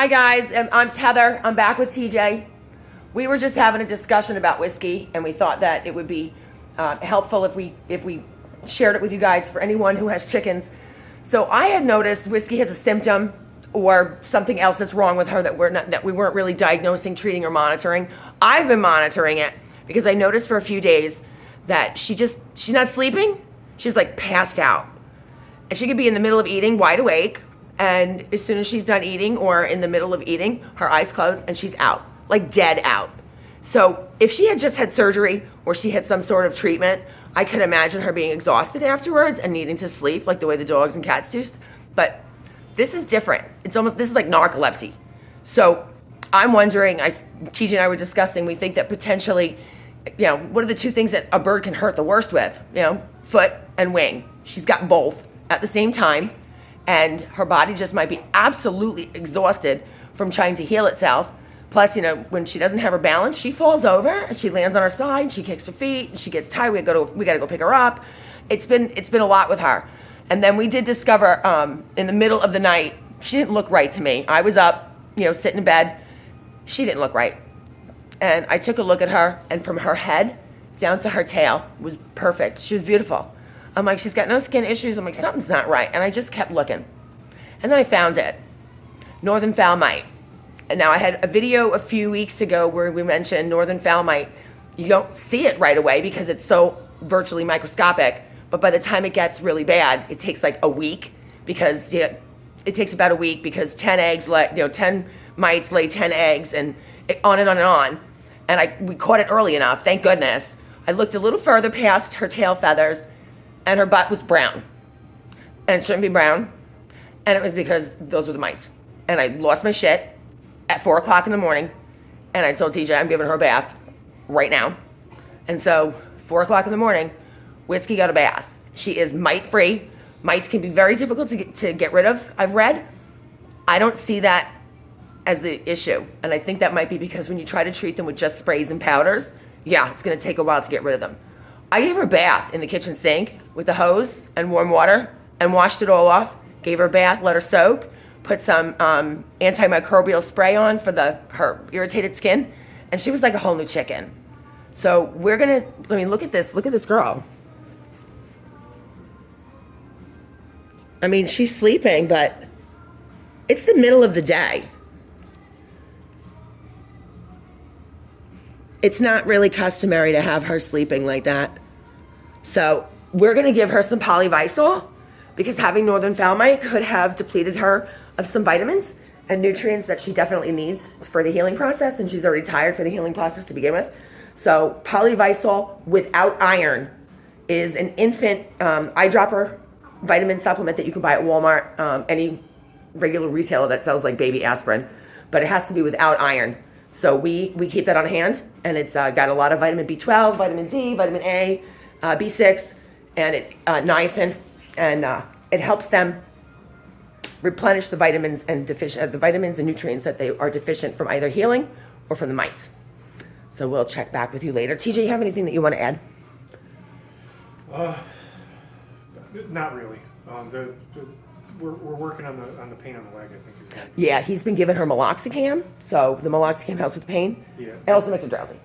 Hi guys, I'm Tether. I'm back with TJ. We were just having a discussion about whiskey, and we thought that it would be helpful if we shared it with you guys for anyone who has chickens. So I had noticed whiskey has a symptom or something else that's wrong with her that we weren't really diagnosing, treating, or monitoring. I've been monitoring it because I noticed for a few days that she's not sleeping. She's like passed out, and she could be in the middle of eating, wide awake. And as soon as she's done eating or in the middle of eating, her eyes close and she's out, like dead out. So if she had just had surgery or she had some sort of treatment, I could imagine her being exhausted afterwards and needing to sleep like the way the dogs and cats do. But this is different. This is like narcolepsy. So I'm wondering, TJ and I were discussing, we think that potentially, what are the two things that a bird can hurt the worst with? Foot and wing. She's got both at the same time. And her body just might be absolutely exhausted from trying to heal itself. Plus, when she doesn't have her balance, she falls over and she lands on her side. She kicks her feet. And she gets tired. We got to go pick her up. It's been a lot with her. And then we did discover in the middle of the night, she didn't look right to me. I was up, sitting in bed. She didn't look right. And I took a look at her, and from her head down to her tail was perfect. She was beautiful. I'm like, she's got no skin issues. I'm like, something's not right. And I just kept looking. And then I found it. Northern fowl mite. And now I had a video a few weeks ago where we mentioned northern fowl mite. You don't see it right away because it's so virtually microscopic. But by the time it gets really bad, it takes like a week because it takes about a week because 10 mites lay 10 eggs and on and on and on. And we caught it early enough, thank goodness. I looked a little further past her tail feathers, and her butt was brown. And it shouldn't be brown. And it was because those were the mites. And I lost my shit at 4 o'clock in the morning. And I told TJ I'm giving her a bath right now. And so 4 o'clock in the morning, Whiskey got a bath. She is mite free. Mites can be very difficult to get rid of, I've read. I don't see that as the issue. And I think that might be because when you try to treat them with just sprays and powders, it's going to take a while to get rid of them. I gave her a bath in the kitchen sink with a hose and warm water and washed it all off. Gave her a bath, let her soak, put some antimicrobial spray on for her irritated skin, and she was like a whole new chicken. So look at this girl. I mean, she's sleeping, but it's the middle of the day. It's not really customary to have her sleeping like that. So we're going to give her some Polyvisol because having northern fowl mite could have depleted her of some vitamins and nutrients that she definitely needs for the healing process, and she's already tired for the healing process to begin with. So Polyvisol without iron is an infant eyedropper vitamin supplement that you can buy at Walmart, any regular retailer that sells like baby aspirin, but it has to be without iron. So we keep that on hand, and it's got a lot of vitamin B12, vitamin D, vitamin A, B6, and niacin, and it helps them replenish the vitamins and nutrients that they are deficient from either healing or from the mites. So we'll check back with you later. TJ, you have anything that you want to add? Not really. We're working on the pain on the leg, I think. Yeah, he's been giving her meloxicam, so the meloxicam helps with pain. Yeah. It also makes her drowsy.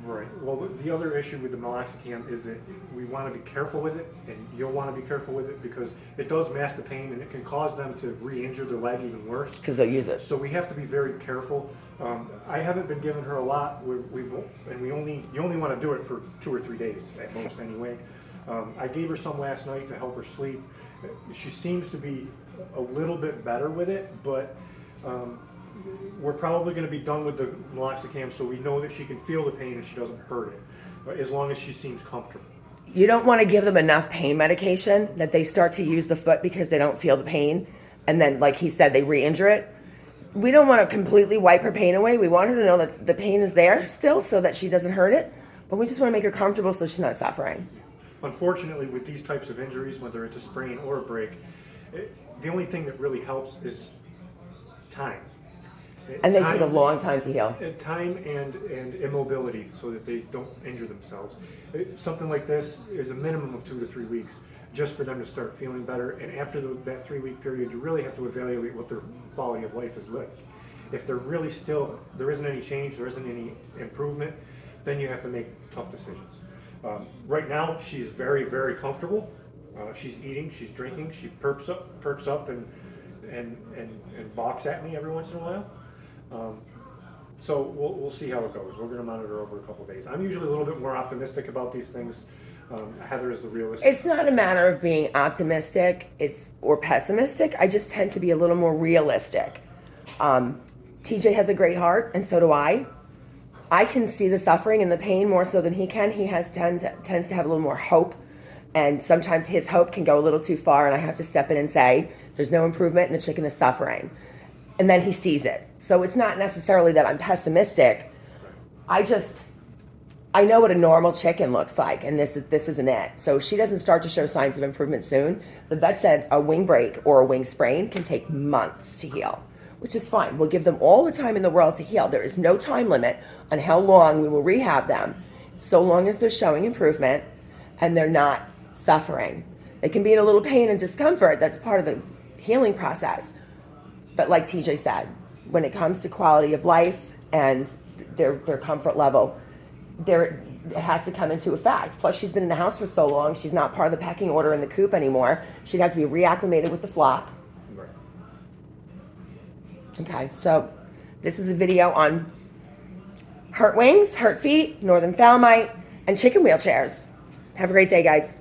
Right. Well, the other issue with the meloxicam is that we want to be careful with it, and you'll want to be careful with it because it does mask the pain, and it can cause them to re-injure their leg even worse. Because they'll use it. So we have to be very careful. I haven't been giving her a lot. You only want to do it for 2 or 3 days at most, anyway. I gave her some last night to help her sleep. She seems to be a little bit better with it, but we're probably going to be done with the meloxicam so we know that she can feel the pain and she doesn't hurt it, as long as she seems comfortable. You don't want to give them enough pain medication that they start to use the foot because they don't feel the pain, and then, like he said, they re-injure it. We don't want to completely wipe her pain away. We want her to know that the pain is there still so that she doesn't hurt it, but we just want to make her comfortable so she's not suffering. Unfortunately, with these types of injuries, whether it's a sprain or a break, the only thing that really helps is time. And they take a long time to heal. Time and immobility so that they don't injure themselves. Something like this is a minimum of 2 to 3 weeks just for them to start feeling better. And after that 3-week period, you really have to evaluate what their quality of life is like. If there isn't any change, there isn't any improvement, then you have to make tough decisions. Right now, she's very, very comfortable. She's eating, she's drinking, she perks up and balks at me every once in a while. So we'll see how it goes. We're going to monitor over a couple of days. I'm usually a little bit more optimistic about these things. Heather is the realist. It's not a matter of being optimistic or pessimistic. I just tend to be a little more realistic. TJ has a great heart, and so do I. I can see the suffering and the pain more so than he can. He tends to have a little more hope, and sometimes his hope can go a little too far, and I have to step in and say, there's no improvement, and the chicken is suffering. And then he sees it. So it's not necessarily that I'm pessimistic. I know what a normal chicken looks like, and this isn't it. So if she doesn't start to show signs of improvement soon, the vet said a wing break or a wing sprain can take months to heal, which is fine. We'll give them all the time in the world to heal. There is no time limit on how long we will rehab them, so long as they're showing improvement and they're not suffering. They can be in a little pain and discomfort. That's part of the healing process. But like TJ said, when it comes to quality of life and their comfort level, it has to come into effect. Plus, she's been in the house for so long, she's not part of the pecking order in the coop anymore. She'd have to be reacclimated with the flock. Right. Okay, so this is a video on hurt wings, hurt feet, northern fowl mite, and chicken wheelchairs. Have a great day, guys.